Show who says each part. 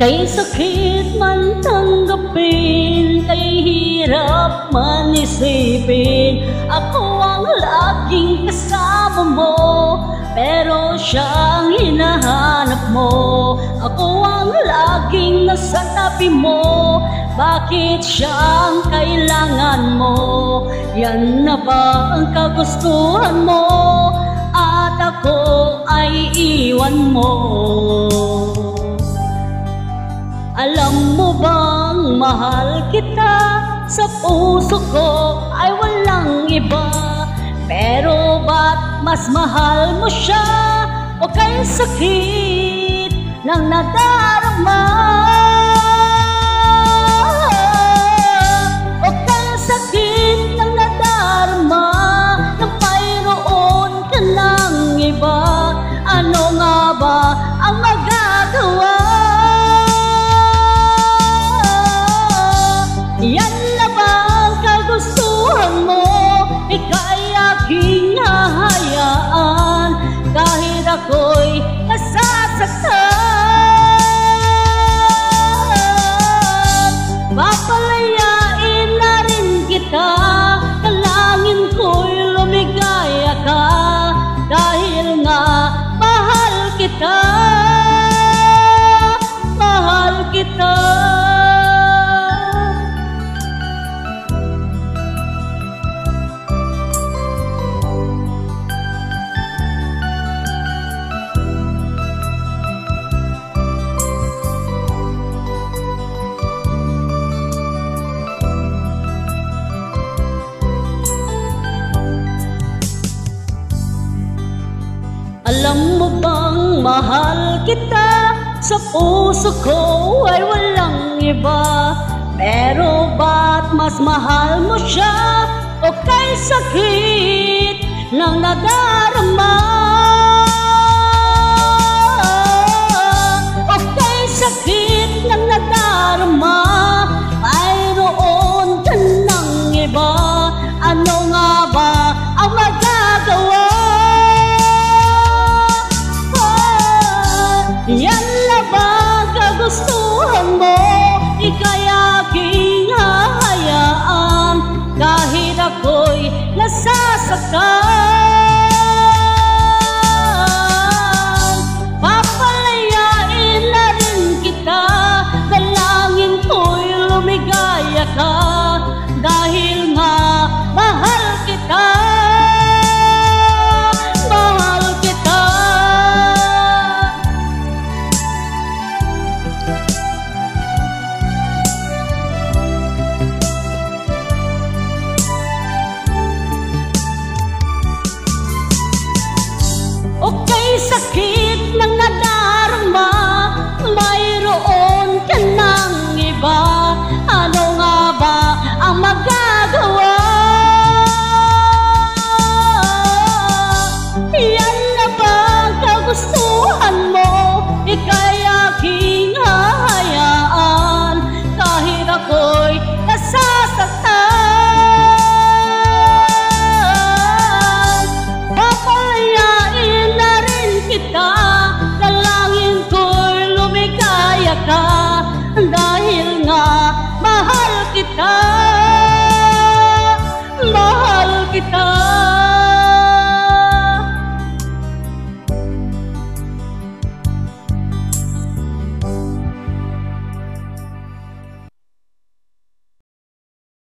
Speaker 1: Kay sakit man tanggapin, kay hirap man isipin, ako ang laging kasama mo, pero siyang hinahanap mo. Ako ang laging nasa tabi mo, bakit siyang kailangan mo? Yan na ba ang kagustuhan mo? At ako ay iwan mo. Alam mo bang mahal kita? Sa puso ko ay walang iba. Pero ba't mas mahal mo siya? O kay sakit ng nadarama? O kay sakit ng nadarama na mayroon ka ng iba? Ano nga ba ang magagawa? Yan na ba ang kagustuhan mo? Ika'y aking hahayaan kahit ako'y nasasaktan. Papalayain na rin kita, dalangin ko'y lumigaya ka, dahil nga mahal kita, mahal kita. Alam mo bang mahal kita? Sa puso ko ay walang iba. Pero ba't mas mahal mo siya? O kay sakit ng nadarama? O kay sakit ng nadarama, mayroon ka ng iba. Ano nga ba ang magagawa? Yan na ba kagusto